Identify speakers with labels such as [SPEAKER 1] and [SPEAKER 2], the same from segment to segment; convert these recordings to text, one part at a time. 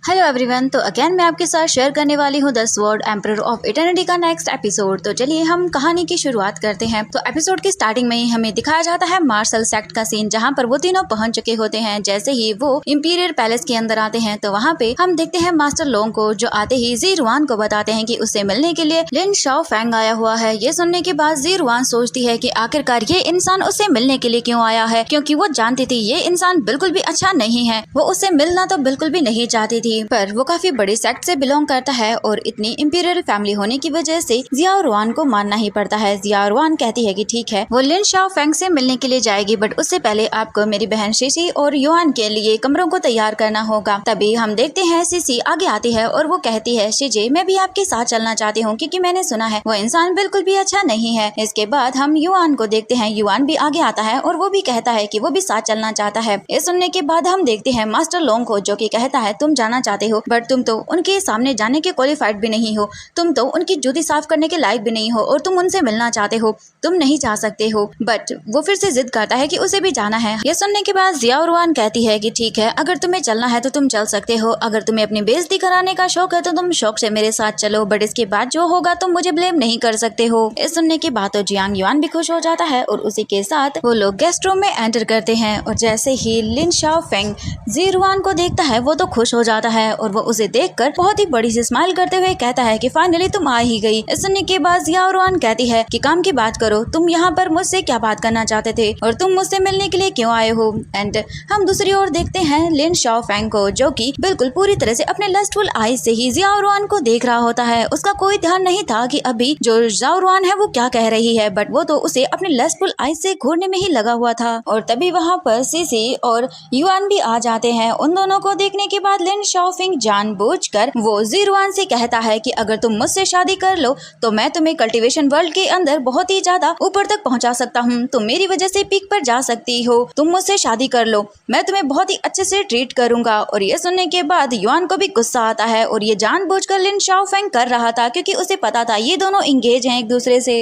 [SPEAKER 1] Hello everyone, तो again मैं आपके साथ शेयर करने वाली हूँ the sword emperor of eternity का नेक्स्ट एपिसोड। तो चलिए हम कहानी की शुरुआत करते हैं। तो एपिसोड की स्टार्टिंग में ही हमें दिखाया जाता है मार्शल सेक्ट का सीन, जहाँ पर वो तीनों पहुंच चुके होते हैं। जैसे ही वो इंपीरियल पैलेस के अंदर आते हैं तो वहाँ पे हम देखते हैं मास्टर लोंग को, जो आते ही जी रुआन को बताते हैं कि उससे मिलने के लिए लिन शाओ फेंग आया हुआ है। ये सुनने के बाद जी रुआन सोचती है कि आखिरकार ये इंसान उससे मिलने के लिए क्यों आया है, क्योंकि वो जानती थी ये इंसान बिल्कुल भी अच्छा नहीं है। वो उससे मिलना तो बिल्कुल भी नहीं चाहती थी, पर वो काफी बड़ी सेक्ट से बिलोंग करता है और इतनी इंपीरियल फैमिली होने की वजह से जियाओ रुआन को मानना ही पड़ता है। जियाओ रुआन कहती है कि ठीक है, वो लिन शाओ फेंग से मिलने के लिए जाएगी, बट उससे पहले आपको मेरी बहन शीशी और युआन के लिए कमरों को तैयार करना होगा। तभी हम देखते हैं शीशी आगे आती है और वो कहती है, शीजे मैं भी आपके साथ चलना चाहती हूँ, क्योंकि मैंने सुना है वो इंसान बिल्कुल भी अच्छा नहीं है। इसके बाद हम युआन को देखते हैं, युआन भी आगे आता है और वो भी कहता है कि वो भी साथ चलना चाहता है। ये सुनने के बाद हम देखते हैं मास्टर लोंग को, जो कि कहता है तुम जाना चाहते हो, बट तुम तो उनके सामने जाने के क्वालिफाइड भी नहीं हो, तुम तो उनकी जूती साफ करने के लायक भी नहीं हो और तुम उनसे मिलना चाहते हो, तुम नहीं जा सकते हो। बट वो फिर से जिद करता है कि उसे भी जाना है। ये सुनने के बाद जियाओ रुआन कहती है कि ठीक है, अगर तुम्हें चलना है तो तुम चल सकते हो, अगर तुम्हें अपनी बेइज्जती कराने का शौक है तो तुम शौक से मेरे साथ चलो, बट इसके बाद जो होगा तुम मुझे ब्लेम नहीं कर सकते हो। इस सुनने के बाद तो जियांग युआन भी खुश हो जाता है और उसी के साथ वो लोग गेस्ट रूम में एंटर करते हैं। और जैसे ही लिन शाओ फेंग जी रुआन को देखता है वो तो खुश हो जाता है और वो उसे देखकर बहुत ही बड़ी सी स्माइल करते हुए कहता है कि फाइनली तुम आ ही गई। इस सुनने के बाद जियाओ रुआन कहती है कि काम की बात करो, तुम यहाँ पर मुझसे क्या बात करना चाहते थे और तुम मुझसे मिलने के लिए क्यों आए हो। एंड हम दूसरी ओर देखते हैं लिन शाओ फेंग को, जो कि बिल्कुल पूरी तरह से अपने लस्टफुल आईज से ही जियाओ रुआन को देख रहा होता है। उसका कोई ध्यान नहीं था कि अभी जो जियाओ रुआन है वो क्या कह रही है, बट वो तो उसे अपने लस्टफुल आईज से घूरने में ही लगा हुआ था। और तभी वहाँ पर सीसी और युआन भी आ जाते हैं। उन दोनों को देखने के बाद लिन शाओ फेंग जानबूझकर वो जी रुआन से कहता है कि अगर तुम मुझसे शादी कर लो तो मैं तुम्हें कल्टीवेशन वर्ल्ड के अंदर बहुत ही ज्यादा ऊपर तक पहुंचा सकता हूं, तुम मेरी वजह से पीक पर जा सकती हो, तुम मुझसे शादी कर लो, मैं तुम्हें बहुत ही अच्छे से ट्रीट करूंगा। और ये सुनने के बाद युआन को भी गुस्सा आता है और ये जानबूझकर लिन शाओ फेंग कर रहा था, क्योंकि उसे पता था ये दोनों इंगेज हैं एक दूसरे से।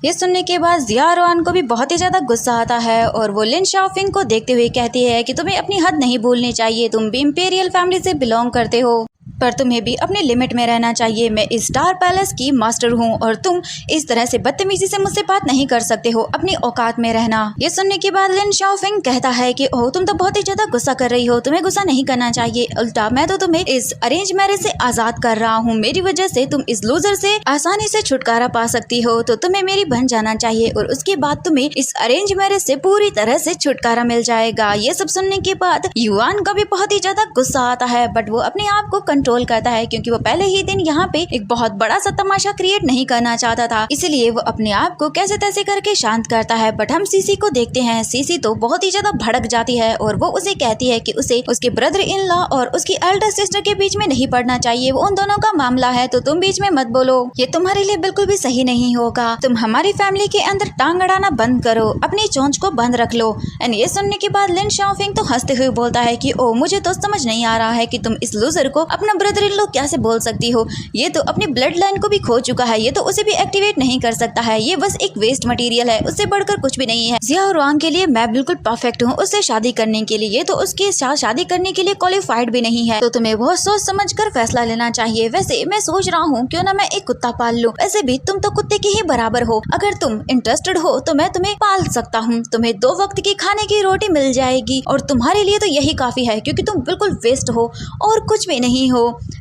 [SPEAKER 1] ये सुनने के बाद जियाओ रुआन को भी बहुत ही ज्यादा गुस्सा आता है और वो लिन शाओ फेंग को देखते हुए कहती है कि तुम्हें अपनी हद नहीं भूलनी चाहिए, तुम भी इंपीरियल फैमिली से बिलोंग करते हो, पर तुम्हें भी अपने लिमिट में रहना चाहिए। मैं इस स्टार पैलेस की मास्टर हूँ और तुम इस तरह से बदतमीजी से मुझसे बात नहीं कर सकते हो, अपनी औकात में रहना। ये सुनने के बाद लिन शाओ फेंग कहता है कि ओह तुम तो बहुत ही ज्यादा गुस्सा कर रही हो, तुम्हें गुस्सा नहीं करना चाहिए, उल्टा मैं तो तुम्हें इस अरेंज मैरिज से आजाद कर रहा हूँ, मेरी वजह से तुम इस लूजर से आसानी से छुटकारा पा सकती हो, तो तुम्हें मेरी बन जाना चाहिए और उसके बाद तुम्हें इस अरेंज मैरिज से पूरी तरह से छुटकारा मिल जाएगा। ये सब सुनने के बाद युआन का भी बहुत ही ज्यादा गुस्सा आता है, बट वो अपने आप को कंट्रोल करता है, क्योंकि वो पहले ही दिन यहाँ पे एक बहुत बड़ा सा तमाशा क्रिएट नहीं करना चाहता था, इसलिए वो अपने आप को कैसे तैसे करके शांत करता है। बट हम सीसी को देखते हैं, सीसी तो बहुत ही ज्यादा भड़क जाती है और वो उसे कहती है कि उसे उसके ब्रदर इन लॉ और उसकी एल्डर सिस्टर के बीच में नहीं पड़ना चाहिए, वो उन दोनों का मामला है, तो तुम बीच में मत बोलो, ये तुम्हारे लिए बिल्कुल भी सही नहीं होगा, तुम हमारी फैमिली के अंदर टांग अड़ाना बंद करो, अपनी चोंच को बंद रख लो। एंड ये सुनने के बाद लिन शाओ फेंग तो हंसते हुए बोलता है कि ओ मुझे तो समझ नहीं आ रहा है कि तुम इस लूजर को अपना ब्रदर इन लॉ कैसे बोल सकती हो, ये तो अपनी ब्लड लाइन को भी खो चुका है, ये तो उसे भी एक्टिवेट नहीं कर सकता है, ये बस एक वेस्ट मटेरियल है, उससे बढ़कर कुछ भी नहीं है। जियाओ रुआन के लिए मैं बिल्कुल परफेक्ट हूँ उससे शादी करने के लिए, ये तो उसके साथ शादी करने के लिए क्वालिफाइड भी नहीं है, तो तुम्हें बहुत सोच समझ कर फैसला लेना चाहिए। वैसे मैं सोच रहा हूँ क्यों ना मैं एक कुत्ता पाल लूँ, वैसे भी तुम तो कुत्ते के ही बराबर हो, अगर तुम इंटरेस्टेड हो तो मैं तुम्हें पाल सकता हूँ, तुम्हें 2 वक्त की खाने की रोटी मिल जाएगी और तुम्हारे लिए तो यही काफी है, क्योंकि तुम बिल्कुल वेस्ट हो और कुछ भी नहीं हो।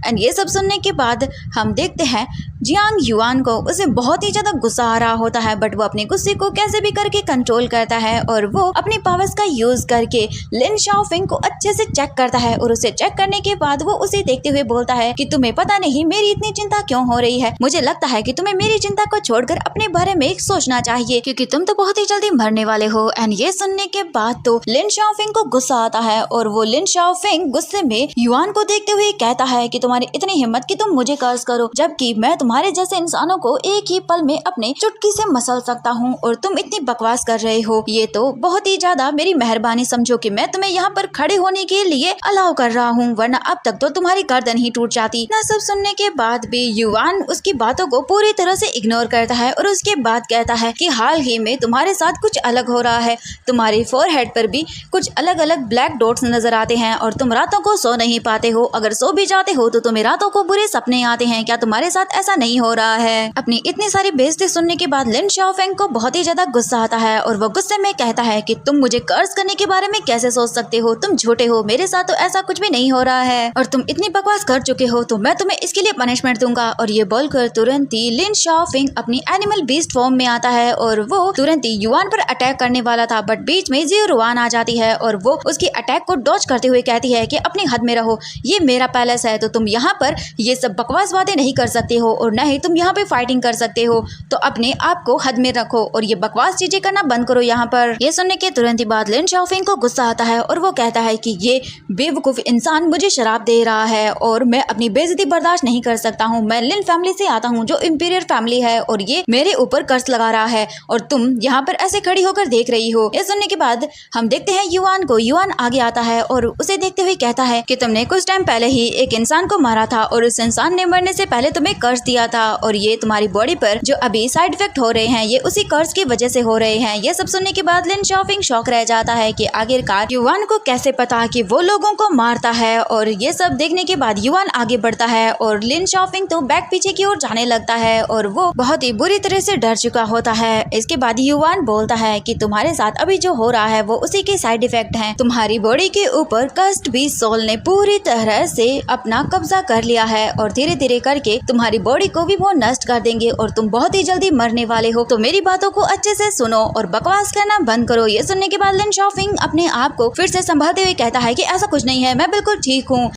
[SPEAKER 1] एंड ये सब सुनने के बाद हम देखते हैं जियांग युआन को, उसे बहुत ही ज्यादा गुस्सा आ रहा होता है, बट वो अपने गुस्से को कैसे भी करके कंट्रोल करता है और वो अपनी पावर्स का यूज करके लिन शाओ फेंग को अच्छे से चेक करता है और उसे चेक करने के बाद वो उसे देखते हुए बोलता है कि तुम्हें पता नहीं मेरी इतनी चिंता क्यों हो रही है, मुझे लगता है कि तुम्हें मेरी चिंता को छोड़कर अपने बारे में सोचना चाहिए, क्योंकि तुम तो बहुत ही जल्दी मरने वाले हो। एंड ये सुनने के बाद तो लिन शाओ फेंग को गुस्सा आता है और वो लिन शाओ फेंग गुस्से में युआन को देखते हुए कहता है कि तुम्हारी इतनी हिम्मत कि तुम मुझे कर्ज करो, जबकि मैं तुम्हारे तुम्हारे जैसे इंसानों को एक ही पल में अपने चुटकी से मसल सकता हूँ और तुम इतनी बकवास कर रहे हो। ये तो बहुत ही ज्यादा मेरी मेहरबानी समझो कि मैं तुम्हें यहाँ पर खड़े होने के लिए अलाउ कर रहा हूँ, वरना अब तक तो तुम्हारी गर्दन ही टूट जाती। न सब सुनने के बाद भी युवान उसकी बातों को पूरी तरह से इग्नोर करता है और उसके बाद कहता है कि हाल ही में तुम्हारे साथ कुछ अलग हो रहा है। तुम्हारी फोरहेड पर भी कुछ अलग अलग ब्लैक डॉट्स नजर आते हैं और तुम रातों को सो नहीं पाते हो। अगर सो भी जाते हो तो तुम्हें रातों को बुरे सपने आते हैं। क्या तुम्हारे साथ ऐसा नहीं हो रहा है? अपनी इतनी सारी बेइज्जती सुनने के बाद लिन शाओफेंग को बहुत ही ज्यादा गुस्सा आता है और वो गुस्से में कहता है कि तुम मुझे कर्ज करने के बारे में कैसे सोच सकते हो? तुम झूठे हो, मेरे साथ तो ऐसा कुछ भी नहीं हो रहा है और तुम इतनी बकवास कर चुके हो तो मैं तुम्हें इसके लिए पनिशमेंट दूंगा। और ये बोलकर तुरंत ही लिन शाओफेंग अपनी एनिमल बीस्ट फॉर्म में आता है और वो तुरंत ही युआन पर अटैक करने वाला था, बट बीच में ज़ियोरुआन आ जाती है और वो उसकी अटैक को डॉज करते हुए कहती है कि अपनी हद में रहो, ये मेरा पैलेस है तो तुम यहाँ पर ये सब बकवास बातें नहीं कर सकते हो और न ही तुम यहाँ पे फाइटिंग कर सकते हो, तो अपने आप को हद में रखो और ये बकवास चीजें करना बंद करो यहाँ पर। ये सुनने के तुरंत ही बाद लिन शाओफेंग को गुस्सा आता है और वो कहता है कि ये बेवकूफ इंसान मुझे शराब दे रहा है और मैं अपनी बेइज्जती बर्दाश्त नहीं कर सकता हूँ। मैं लिन फैमिली से आता हूँ जो इंपीरियर फैमिली है और ये मेरे ऊपर कर्ज लगा रहा है और तुम यहाँ पर ऐसे खड़ी होकर देख रही हो। ये सुनने के बाद हम देखते हैं युआन को। युआन आगे आता है और उसे देखते हुए कहता है कि तुमने कुछ टाइम पहले ही एक इंसान को मारा था और उस इंसान ने मरने से पहले तुम्हें कर्ज दिया था और ये तुम्हारी बॉडी पर जो अभी साइड इफेक्ट हो रहे हैं ये उसी कर्ज की वजह से हो रहे हैं। ये सब सुनने के बाद लिन शाओफेंग शॉक रह जाता है कि आखिरकार युआन को कैसे पता कि वो लोगों को मारता है। और ये सब देखने के बाद युआन आगे बढ़ता है और लिन शाओफेंग तो बैक पीछे की ओर जाने लगता है और वो बहुत ही बुरी तरह से डर चुका होता है। इसके बाद युआन बोलता है कि तुम्हारे साथ अभी जो हो रहा है वो उसी के साइड इफेक्ट हैं। तुम्हारी बॉडी के ऊपर कस्ट भी सोल ने पूरी तरह से अपना कब्जा कर लिया है और धीरे धीरे करके तुम्हारी बॉडी को भी वो नष्ट कर देंगे और तुम बहुत ही जल्दी मरने वाले हो। तो मेरी बातों को अच्छे से सुनो और बकवास करना बंद करो। ये सुनने के बाद लिन शाओफेंग अपने आप को फिर से संभालते हुए कहता है कि ऐसा कुछ नहीं है, मैं बिल्कुल ठीक हूँ।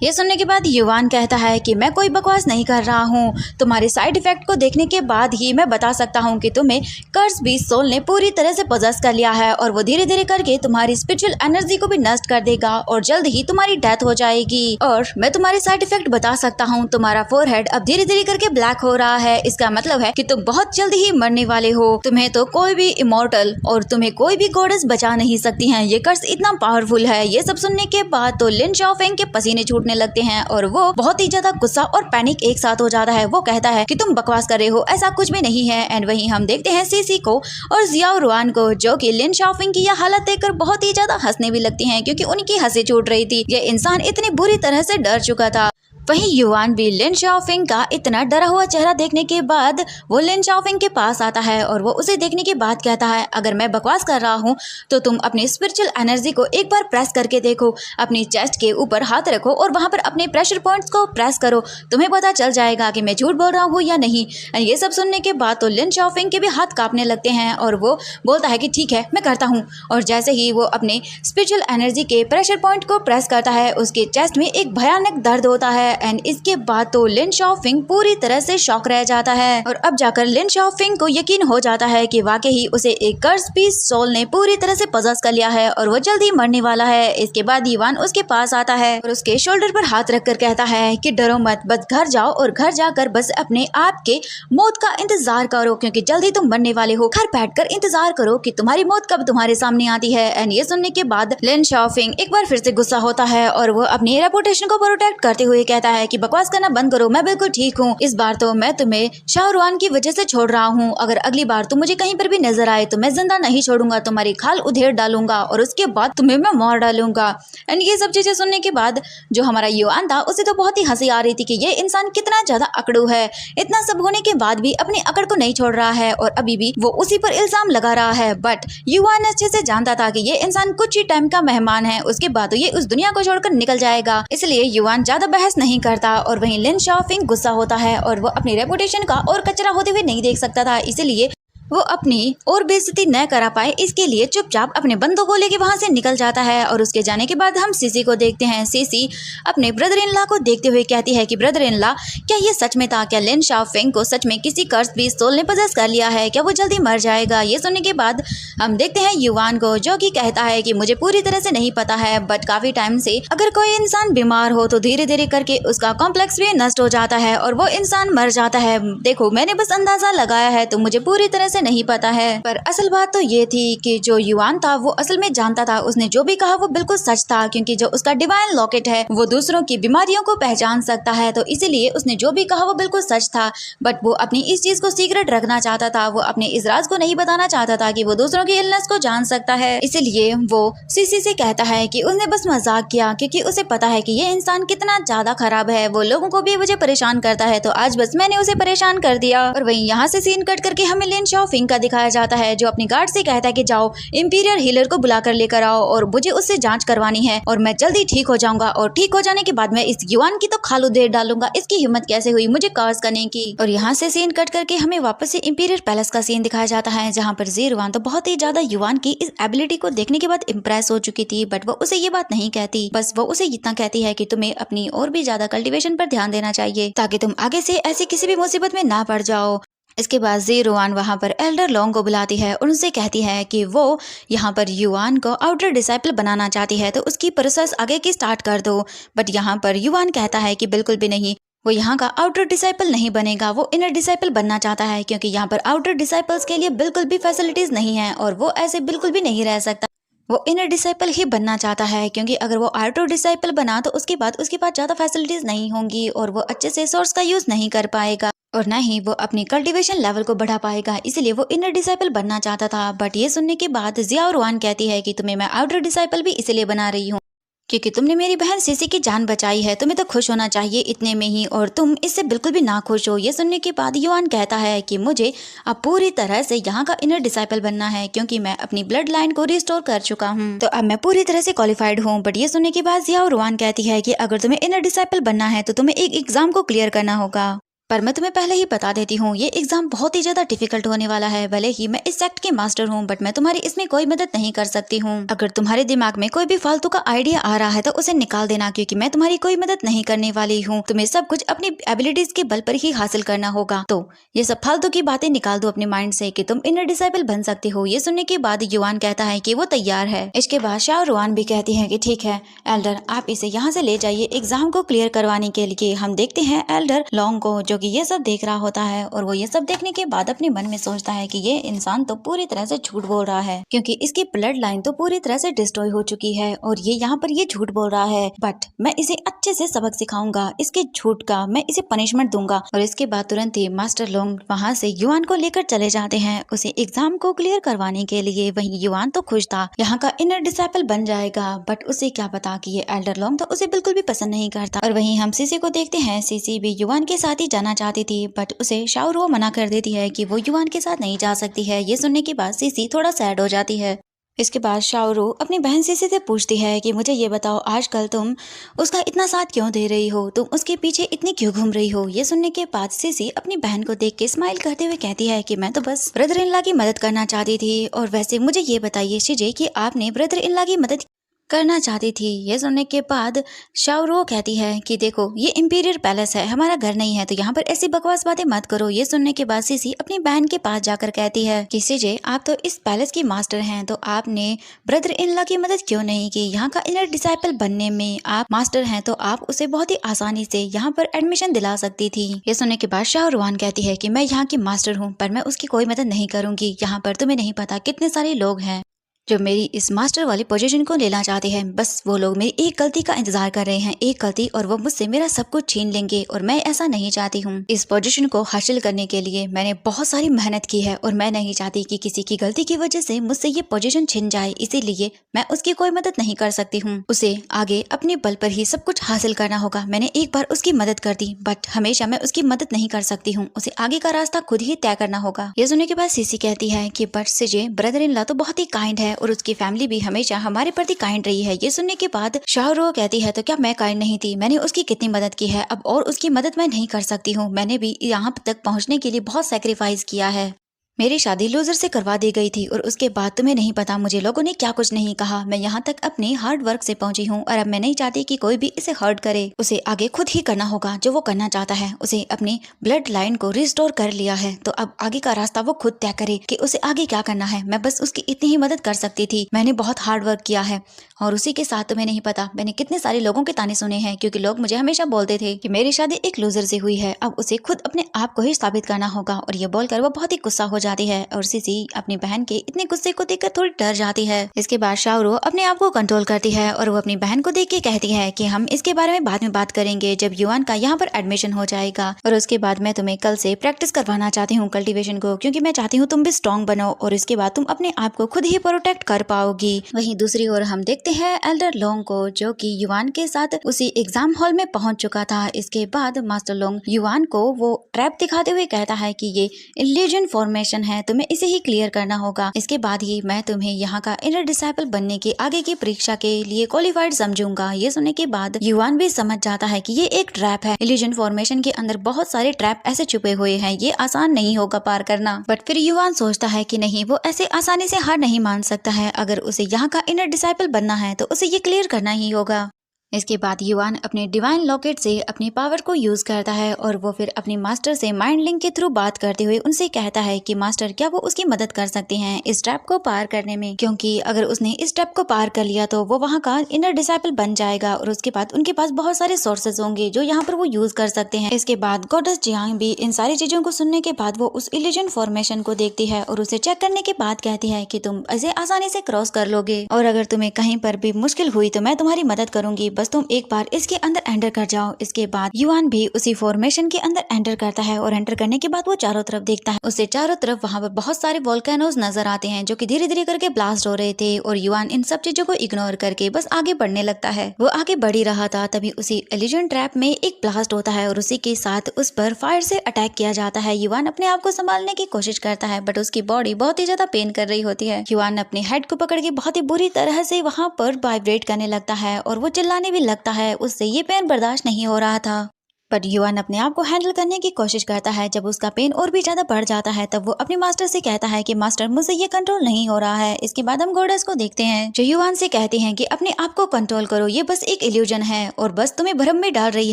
[SPEAKER 1] ये सुनने के बाद युआन कहता है कि मैं कोई बकवास नहीं कर रहा हूँ, तुम्हारे साइड इफेक्ट को देखने के बाद ही मैं बता सकता हूँ कि तुम्हें कर्स बीस्ट सोल ने पूरी तरह से पोजेस कर लिया है और वो धीरे धीरे करके तुम्हारी स्पिरिचुअल एनर्जी को भी नष्ट कर देगा और जल्द ही तुम्हारी डेथ हो जाएगी। और मैं तुम्हारे साइड इफेक्ट बता सकता हूँ, तुम्हारा फोरहेड अब धीरे धीरे करके ब्लैक हो रहा है। इसका मतलब है कि तुम बहुत जल्द ही मरने वाले हो। तुम्हें तो कोई भी इमोर्टल और तुम्हें कोई भी गॉडेस बचा नहीं सकती है। ये कर्स इतना पावरफुल है। ये सब सुनने के बाद तो लिन शाओफेंग के पसीने छूटने लगते हैं और वो बहुत ही ज्यादा गुस्सा और पैनिक एक साथ हो जाता है। वो कहता है कि तुम बकवास कर रहे हो, ऐसा कुछ भी नहीं है। एंड वहीं हम देखते हैं सीसी को और ज़ियाओरुआन को जो कि लिन शाओफेंग की यह हालत देखकर बहुत ही ज्यादा हंसने भी लगती हैं क्योंकि उनकी हंसी छूट रही थी। ये इंसान इतनी बुरी तरह से डर चुका था। वहीं युआन भी लिन शाओफेंग का इतना डरा हुआ चेहरा देखने के बाद वो लिन शाओफेंग के पास आता है और वो उसे देखने के बाद कहता है, अगर मैं बकवास कर रहा हूँ तो तुम अपनी स्पिरिचुअल एनर्जी को एक बार प्रेस करके देखो, अपनी चेस्ट के ऊपर हाथ रखो और वहां पर अपने प्रेशर पॉइंट्स को प्रेस करो, तुम्हें पता चल जाएगा कि मैं झूठ बोल रहा हूँ या नहीं। ये सब सुनने के बाद तो लिन शाओफेंग के भी हाथ कांपने लगते हैं और वो बोलता है कि ठीक है मैं करता हूँ। और जैसे ही वो अपने स्पिरिचुअल एनर्जी के प्रेशर पॉइंट को प्रेस करता है उसके चेस्ट में एक भयानक दर्द होता है। एंड इसके बाद तो लिन शाओफेंग पूरी तरह से शॉक रह जाता है और अब जाकर लिन शाओफेंग को यकीन हो जाता है कि वाकई ही उसे एक कर्स बीस्ट सोल ने पूरी तरह से पजेस कर लिया है और वो जल्दी मरने वाला है। इसके बाद युआन उसके पास आता है और उसके शोल्डर पर हाथ रखकर कहता है कि डरो मत, बस घर जाओ और घर जाकर बस अपने आप के मौत का इंतजार करो क्योंकि जल्दी तुम मरने वाले हो। घर बैठकर इंतजार करो कि तुम्हारी मौत कब तुम्हारे सामने आती है। एंड ये सुनने के बाद लिन शाओफेंग एक बार फिर से गुस्सा होता है और वो अपनी रेपुटेशन को प्रोटेक्ट करते हुए कहता है कि बकवास करना बंद करो, मैं बिल्कुल ठीक हूँ। इस बार तो मैं तुम्हें शाओरुआन की वजह से छोड़ रहा हूँ। अगर अगली बार तुम मुझे कहीं पर भी नजर आए तो मैं जिंदा नहीं छोड़ूंगा, तुम्हारी खाल उधेड़ डालूंगा और उसके बाद तुम्हें मैं मार डालूंगा। एंड ये सब चीजें सुनने के बाद जो हमारा युआन था उसे तो बहुत ही हंसी आ रही थी कि ये इंसान कितना ज्यादा अकड़ू है। इतना सब होने के बाद भी अपनी अकड़ को नहीं छोड़ रहा है और अभी भी वो उसी पर इल्जाम लगा रहा है। बट युआन अच्छे से जानता था कि ये इंसान कुछ ही टाइम का मेहमान है, उसके बाद तो ये उस दुनिया को छोड़कर निकल जाएगा। इसलिए युआन ज्यादा बहस नहीं करता और वहीं लिन शाओफेंग गुस्सा होता है और वो अपनी रेपुटेशन का और कचरा होते हुए नहीं देख सकता था, इसीलिए वो अपनी और बेइज्जती न करा पाए इसके लिए चुपचाप अपने बंदों को लेके वहां से निकल जाता है। और उसके जाने के बाद हम सीसी को देखते हैं। सीसी अपने ब्रदर इन लॉ को देखते हुए कहती है कि ब्रदर इन लॉ, क्या ये सच में था? क्या लिन शाओफेंग को सच में किसी कर्स बीस्ट सोल ने पजेस कर लिया है? क्या वो जल्दी मर जाएगा? ये सुनने के बाद हम देखते हैं युवान को, जो कि कहता है कि मुझे पूरी तरह से नहीं पता है, बट काफी टाइम से अगर कोई इंसान बीमार हो तो धीरे धीरे करके उसका कॉम्प्लेक्स भी नष्ट हो जाता है और वो इंसान मर जाता है। देखो, मैंने बस अंदाजा लगाया है, तो मुझे पूरी तरह से नहीं पता है। पर असल बात तो ये थी कि जो युवान था वो असल में जानता था। उसने जो भी कहा वो बिल्कुल सच था, क्योंकि जो उसका डिवाइन लॉकेट है वो दूसरों की बीमारियों को पहचान सकता है, तो इसीलिए उसने जो भी कहा वो बिल्कुल सच था। बट वो अपनी इस चीज को सीक्रेट रखना चाहता था। वो अपने इस राज को नहीं बताना चाहता था कि वो दूसरों की इलनेस को जान सकता है। इसीलिए वो सीसी से कहता है कि उसने बस मजाक किया, क्योंकि उसे पता है कि ये इंसान कितना ज्यादा खराब है, वो लोगों को भी मुझे परेशान करता है, तो आज बस मैंने उसे परेशान कर दिया। और वहीं यहाँ से सीन कट करके हमें लिन शाओफेंग का दिखाया जाता है, जो अपनी गार्ड से कहता है कि जाओ इंपीरियल हीलर को बुलाकर लेकर आओ और मुझे उससे जांच करवानी है और मैं जल्दी ठीक हो जाऊंगा, और ठीक हो जाने के बाद मैं इस युवान की तो खालू दे डालूंगा। इसकी हिम्मत कैसे हुई मुझे कर्स करने की। और यहाँ से सीन कट करके हमें वापस से इंपीरियल पैलेस का सीन दिखाया जाता है, जहाँ पर ज़ीरुआन तो बहुत ही ज्यादा युवान की इस एबिलिटी को देखने के बाद इम्प्रेस हो चुकी थी, बट वो उसे ये बात नहीं कहती। बस वो उसे इतना कहती है कि तुम्हें अपनी और भी ज्यादा कल्टीवेशन पर ध्यान देना चाहिए, ताकि तुम आगे से ऐसी किसी भी मुसीबत में ना पड़ जाओ। इसके बाद ज़ीरुआन वहाँ पर एल्डर लोंग को बुलाती है और उनसे कहती है कि वो यहाँ पर युवान को आउटर डिसाइपल बनाना चाहती है, तो उसकी प्रोसेस आगे की स्टार्ट कर दो। बट यहाँ पर युवान कहता है कि बिल्कुल भी नहीं, वो यहाँ का आउटर डिसाइपल नहीं बनेगा, वो इनर डिसाइपल बनना चाहता है, क्योंकि यहाँ पर आउटर डिसाइपल्स के लिए बिल्कुल भी फैसिलिटीज नहीं है और वो ऐसे बिल्कुल भी नहीं रह सकता। वो इनर डिसाइपल ही बनना चाहता है, क्योंकि अगर वो आउटर डिसाइपल बना तो उसके बाद ज़्यादा फैसिलिटीज नहीं होंगी और वो अच्छे से सोर्स का यूज नहीं कर पाएगा और न ही वो अपनी कल्टीवेशन लेवल को बढ़ा पाएगा। इसलिए वो इनर डिसाइपल बनना चाहता था। बट ये सुनने के बाद ज़ियाओरुआन कहती है कि तुम्हें मैं आउटर डिसाइपल भी इसलिए बना रही हूँ क्योंकि तुमने मेरी बहन सीसी की जान बचाई है, तुम्हें तो खुश होना चाहिए इतने में ही, और तुम इससे बिल्कुल भी ना खुश हो। ये सुनने के बाद युवान कहता है कि मुझे अब पूरी तरह से यहाँ का इनर डिसाइपल बनना है, क्योंकि मैं अपनी ब्लड लाइन को रिस्टोर कर चुका हूँ, तो अब मैं पूरी तरह से क्वालिफाइड हूँ। बट ये सुनने के बाद ज़ियाओरुआन कहती है कि अगर तुम्हें इनर डिसाइपल बनना है तो तुम्हें एक एग्जाम को क्लियर करना होगा। पर मैं तुम्हें पहले ही बता देती हूँ, ये एग्जाम बहुत ही ज्यादा डिफिकल्ट होने वाला है। भले ही मैं इस सेक्ट की मास्टर हूँ, बट मैं तुम्हारी इसमें कोई मदद नहीं कर सकती हूँ। अगर तुम्हारे दिमाग में कोई भी फालतू का आइडिया आ रहा है तो उसे निकाल देना, क्योंकि मैं तुम्हारी कोई मदद नहीं करने वाली हूँ। तुम्हें सब कुछ अपनी एबिलिटीज के बल पर ही हासिल करना होगा। तो ये सब फालतू की बातें निकाल दो अपने माइंड से कि तुम इनर डिसाइपल बन सकती हो। ये सुनने के बाद युवान कहता है कि वो तैयार है। इसके बाद ज़ियाओरुआन भी कहती है कि ठीक है एल्डर, आप इसे यहाँ से ले जाइए एग्जाम को क्लियर करवाने के लिए। हम देखते हैं एल्डर लोंग को, जो कि ये सब देख रहा होता है, और वो ये सब देखने के बाद अपने मन में सोचता है कि ये इंसान तो पूरी तरह से झूठ बोल रहा है, क्योंकि इसकी ब्लड लाइन तो पूरी तरह से डिस्ट्रॉय हो चुकी है और ये यहाँ पर ये झूठ बोल रहा है। बट मैं इसे अच्छे से सबक सिखाऊंगा, इसके झूठ का मैं इसे पनिशमेंट दूंगा। और इसके बाद तुरंत ही मास्टर लोंग वहाँ से युवान को लेकर चले जाते हैं उसे एग्जाम को क्लियर करवाने के लिए। वही युवान तो खुश था, यहाँ का इनर डिसाइपल बन जाएगा, बट उसे क्या पता कि ये एल्डर लोंग तो उसे बिल्कुल भी पसंद नहीं करता। और वहीं हम सीसी को देखते हैं, सीसी भी युवान के साथ ही जाना चाहती थी, बट उसे शाओरुओ मना कर देती है कि वो युवान के साथ नहीं जा सकती है। ये सुनने के बाद सीसी थोड़ा सैड हो जाती है। इसके बाद शाओरुओ अपनी बहन सीसी से पूछती है कि मुझे ये बताओ, आजकल तुम उसका इतना साथ क्यों दे रही हो, तुम उसके पीछे इतनी क्यों घूम रही हो। ये सुनने के बाद सीसी अपनी बहन को देख के स्माइल करते हुए कहती है कि मैं तो बस ब्रदर इन लॉ की मदद करना चाहती थी। और वैसे मुझे ये बताइए शिजे कि आपने ब्रदर इन लॉ की मदद करना चाहती थी। ये सुनने के बाद शाओरुओ कहती है कि देखो ये इंपीरियल पैलेस है, हमारा घर नहीं है, तो यहाँ पर ऐसी बकवास बातें मत करो। ये सुनने के बाद सीसी अपनी बहन के पास जाकर कहती है कि सीजे, आप तो इस पैलेस की मास्टर हैं, तो आपने ब्रदर इन लॉ की मदद क्यों नहीं की। यहाँ का इनर डिसाइपल बनने में आप मास्टर हैं, तो आप उसे बहुत ही आसानी से यहाँ पर एडमिशन दिला सकती थी। ये सुनने के बाद शाओरुआन कहती है कि मैं यहाँ की मास्टर हूँ, पर मैं उसकी कोई मदद नहीं करूंगी। यहाँ पर तुम्हें नहीं पता कितने सारे लोग हैं जो मेरी इस मास्टर वाली पोजीशन को लेना चाहते हैं। बस वो लोग मेरी एक गलती का इंतजार कर रहे हैं, एक गलती, और वो मुझसे मेरा सब कुछ छीन लेंगे, और मैं ऐसा नहीं चाहती हूँ। इस पोजीशन को हासिल करने के लिए मैंने बहुत सारी मेहनत की है और मैं नहीं चाहती कि किसी की गलती की वजह से मुझसे ये पोजीशन छिन जाए, इसीलिए मैं उसकी कोई मदद नहीं कर सकती हूँ। उसे आगे अपने बल पर ही सब कुछ हासिल करना होगा। मैंने एक बार उसकी मदद कर दी, बट हमेशा मैं उसकी मदद नहीं कर सकती हूँ, उसे आगे का रास्ता खुद ही तय करना होगा। ये सुनने के बाद सीसी कहती है कि बट सिजे, ब्रदर इन लॉ तो बहुत ही काइंड है और उसकी फैमिली भी हमेशा हमारे प्रति काइंड रही है। ये सुनने के बाद शाओरुओ कहती है तो क्या मैं काइंड नहीं थी, मैंने उसकी कितनी मदद की है अब, और उसकी मदद मैं नहीं कर सकती हूँ। मैंने भी यहाँ तक पहुँचने के लिए बहुत सैक्रिफाइस किया है। मेरी शादी लूजर से करवा दी गई थी और उसके बाद तुम्हें नहीं पता मुझे लोगों ने क्या कुछ नहीं कहा। मैं यहाँ तक अपने हार्ड वर्क से पहुंची हूँ और अब मैं नहीं चाहती कि कोई भी इसे हर्ट करे। उसे आगे खुद ही करना होगा जो वो करना चाहता है। उसे अपनी ब्लड लाइन को रिस्टोर कर लिया है तो अब आगे का रास्ता वो खुद तय करे कि उसे आगे क्या करना है। मैं बस उसकी इतनी ही मदद कर सकती थी। मैंने बहुत हार्ड वर्क किया है और उसी के साथ तुम्हें नहीं पता मैंने कितने सारे लोगों के ताने सुने हैं, क्योंकि लोग मुझे हमेशा बोलते थे कि मेरी शादी एक लूजर से हुई है। अब उसे खुद अपने आप को ही साबित करना होगा। और ये बोलकर वो बहुत ही गुस्सा हो जाती है और सीसी अपनी बहन के इतने गुस्से को देखकर थोड़ी डर जाती है। इसके बाद शाओरू अपने आप को कंट्रोल करती है और वो अपनी बहन को देख के कहती है कि हम इसके बारे में बाद में बात करेंगे जब युआन का यहाँ पर एडमिशन हो जाएगा। और उसके बाद मैं तुम्हें कल से प्रैक्टिस करवाना चाहती हूँ कल्टीवेशन को, क्योंकि मैं चाहती हूँ तुम भी स्ट्रॉन्ग बनो और इसके बाद तुम अपने आप को खुद ही प्रोटेक्ट कर पाओगी। वहीं दूसरी ओर हम देखते हैं एल्डर लोंग को, जो कि युआन के साथ उसी एग्जाम हॉल में पहुंच चुका था। इसके बाद मास्टर लोंग युआन को वो ट्रैप दिखाते हुए कहता है कि ये इल्यूजन फॉर्मेशन है, तुम्हें इसे ही क्लियर करना होगा। इसके बाद ही मैं तुम्हें यहाँ का इनर डिसाइपल बनने की आगे की परीक्षा के लिए क्वालिफाइड समझूंगा। ये सुनने के बाद युआन भी समझ जाता है कि ये एक ट्रैप है। इल्यूजन फॉर्मेशन के अंदर बहुत सारे ट्रैप ऐसे छुपे हुए हैं, ये आसान नहीं होगा पार करना। बट फिर युआन सोचता है कि नहीं, वो ऐसे आसानी से हार नहीं मान सकता है। अगर उसे यहाँ का इनर डिसाइपल बनना है तो उसे ये क्लियर करना ही होगा। इसके बाद युआन अपने डिवाइन लॉकेट से अपनी पावर को यूज करता है और वो फिर अपने मास्टर से माइंड लिंक के थ्रू बात करते हुए उनसे कहता है कि मास्टर क्या वो उसकी मदद कर सकते हैं इस ट्रैप को पार करने में, क्योंकि अगर उसने इस ट्रैप को पार कर लिया तो वो वहाँ का इनर डिसाइपल बन जाएगा और उसके बाद उनके पास बहुत सारे सोर्सेज होंगे जो यहाँ पर वो यूज कर सकते हैं। इसके बाद गॉडेस जियांग भी इन सारी चीजों को सुनने के बाद वो उस इल्यूजन फॉर्मेशन को देखती है और उसे चेक करने के बाद कहती है कि तुम इसे आसानी से क्रॉस कर लोगे और अगर तुम्हें कहीं पर भी मुश्किल हुई तो मैं तुम्हारी मदद करूंगी, बस तुम एक बार इसके अंदर एंटर कर जाओ। इसके बाद युआन भी उसी फॉर्मेशन के अंदर एंटर करता है और एंटर करने के बाद वो चारों तरफ देखता है। उसे चारों तरफ वहाँ पर बहुत सारे वोल्केनोज नजर आते हैं जो कि धीरे धीरे करके ब्लास्ट हो रहे थे और युआन इन सब चीजों को इग्नोर करके बस आगे बढ़ने लगता है। वो आगे बढ़ ही रहा था तभी उसी इल्यूजन ट्रैप में एक ब्लास्ट होता है और उसी के साथ उस पर फायर से अटैक किया जाता है। युआन अपने आप को संभालने की कोशिश करता है बट उसकी बॉडी बहुत ही ज्यादा पेन कर रही होती है। युआन अपने हेड को पकड़ के बहुत ही बुरी तरह से वहाँ पर वाइब्रेट करने लगता है और वो चिल्लाने भी लगता है। उससे ये पेन बर्दाश्त नहीं हो रहा था। बट युआन अपने आप को हैंडल करने की कोशिश करता है। जब उसका पेन और भी ज्यादा बढ़ जाता है तब वो अपने मास्टर से कहता है कि मास्टर मुझसे ये कंट्रोल नहीं हो रहा है। इसके बाद हम गॉडेस को देखते हैं जो युआन से कहती हैं कि अपने आप को कंट्रोल करो, ये बस एक इल्यूजन है और बस तुम्हें भ्रम में डाल रही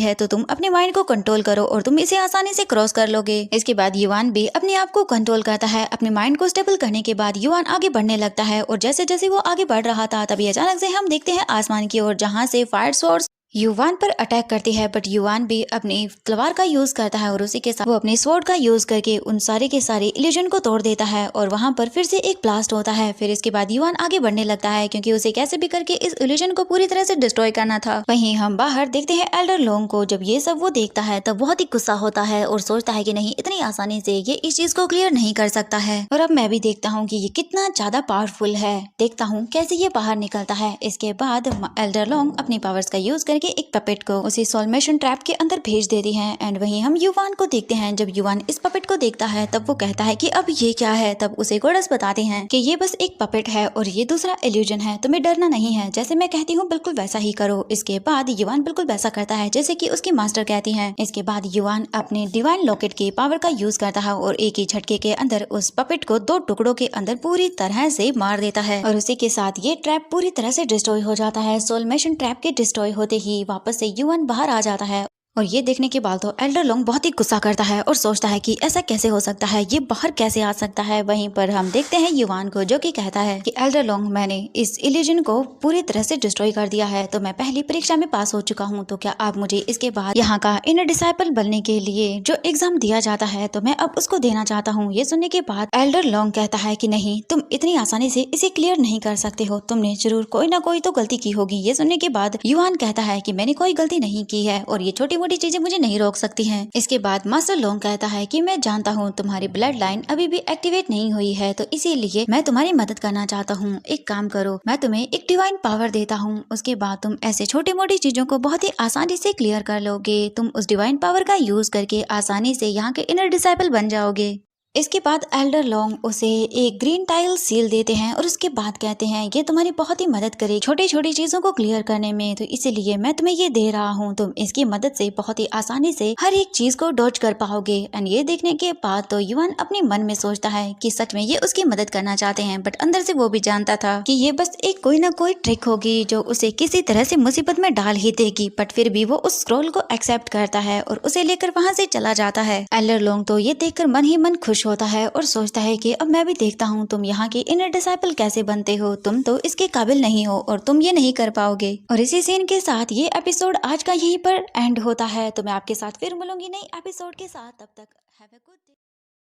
[SPEAKER 1] है, तो तुम अपने माइंड को कंट्रोल करो और तुम इसे आसानी से क्रॉस कर लोगे। इसके बाद युआन भी अपने आप को कंट्रोल करता है। अपने माइंड को स्टेबल करने के बाद युआन आगे बढ़ने लगता है और जैसे जैसे वो आगे बढ़ रहा था तभी अचानक से हम देखते हैं आसमान की ओर जहाँ से फायर सोर्स युआन पर अटैक करती है। बट युआन भी अपनी तलवार का यूज करता है और उसी के साथ वो अपने स्वॉर्ड का यूज करके उन सारे के सारे इल्यूजन को तोड़ देता है और वहां पर फिर से एक ब्लास्ट होता है। फिर इसके बाद युआन आगे बढ़ने लगता है क्योंकि उसे कैसे भी करके इस इल्यूजन को पूरी तरह से डिस्ट्रॉय करना था। वहीं हम बाहर देखते हैं एल्डर लोंग को। जब ये सब वो देखता है तब बहुत ही गुस्सा होता है और सोचता है कि नहीं, इतनी आसानी से ये इस चीज को क्लियर नहीं कर सकता है। और अब मैं भी देखता हूँ कि ये कितना ज्यादा पावरफुल है, देखता हूँ कैसे ये बाहर निकलता है। इसके बाद एल्डर लोंग अपनी पावर्स का यूज करके एक पपेट को उसी सोलमेशन ट्रैप के अंदर भेज देती हैं। एंड वहीं हम युआन को देखते हैं। जब युआन इस पपेट को देखता है तब वो कहता है कि अब ये क्या है। तब उसे गॉडेस बताते हैं कि ये बस एक पपेट है और ये दूसरा इल्यूजन है, तुम्हें डरना नहीं है, जैसे मैं कहती हूँ बिल्कुल वैसा ही करो। इसके बाद युआन बिल्कुल वैसा करता है जैसे कि उसकी मास्टर कहती हैं। इसके बाद युआन अपने डिवाइन लॉकेट के पावर का यूज करता है और एक ही झटके के अंदर उस पपेट को 2 टुकड़ों के अंदर पूरी तरह से मार देता है और उसी के साथ ये ट्रैप पूरी तरह से डिस्ट्रॉय हो जाता है। सोलमेशन ट्रैप के डिस्ट्रॉय होते ही वापस से युआन बाहर आ जाता है और ये देखने के बाद तो एल्डर लोंग बहुत ही गुस्सा करता है और सोचता है कि ऐसा कैसे हो सकता है, ये बाहर कैसे आ सकता है। वहीं पर हम देखते हैं युआन को जो कि कहता है कि एल्डर लोंग, मैंने इस इल्यूजन को पूरी तरह से डिस्ट्रॉय कर दिया है, तो मैं पहली परीक्षा में पास हो चुका हूँ, तो क्या आप मुझे इसके बाद यहाँ का इनर डिसाइपल बनने के लिए जो एग्जाम दिया जाता है तो मैं अब उसको देना चाहता हूँ। ये सुनने के बाद एल्डर लोंग कहता है कि नहीं, तुम इतनी आसानी से इसे क्लियर नहीं कर सकते हो, तुमने जरूर कोई ना कोई तो गलती की होगी। ये सुनने के बाद युआन कहता है कि मैंने कोई गलती नहीं की है और ये छोटी मोटी चीजें मुझे नहीं रोक सकती हैं। इसके बाद मास्टर लोंग कहता है कि मैं जानता हूँ तुम्हारी ब्लड लाइन अभी भी एक्टिवेट नहीं हुई है, तो इसीलिए मैं तुम्हारी मदद करना चाहता हूँ। एक काम करो, मैं तुम्हें एक डिवाइन पावर देता हूँ, उसके बाद तुम ऐसे छोटी मोटी चीजों को बहुत ही आसानी से क्लियर कर लोगे। तुम उस डिवाइन पावर का यूज करके आसानी से यहाँ के इनर डिसाइपल बन जाओगे। इसके बाद एल्डर लॉन्ग उसे एक ग्रीन टाइल सील देते हैं और उसके बाद कहते हैं ये तुम्हारी बहुत ही मदद करे छोटी छोटी चीजों को क्लियर करने में, तो इसीलिए मैं तुम्हें ये दे रहा हूँ। तुम इसकी मदद से बहुत ही आसानी से हर एक चीज को डॉज कर पाओगे। एंड ये देखने के बाद तो युवान अपने मन में सोचता है कि सच में ये उसकी मदद करना चाहते हैं, बट अंदर से वो भी जानता था कि ये बस एक कोई ना कोई ट्रिक होगी जो उसे किसी तरह से मुसीबत में डाल ही देगी। बट फिर भी वो उस स्क्रॉल को एक्सेप्ट करता है और उसे लेकर वहाँ से चला जाता है। एल्डर लॉन्ग तो ये देखकर मन ही मन खुश होता है और सोचता है कि अब मैं भी देखता हूँ तुम यहाँ के इनर डिसाइपल कैसे बनते हो, तुम तो इसके काबिल नहीं हो और तुम ये नहीं कर पाओगे। और इसी सीन के साथ ये एपिसोड आज का यहीं पर एंड होता है। तो मैं आपके साथ फिर मिलूंगी नई एपिसोड के साथ, तब तक हैव अ गुड डे।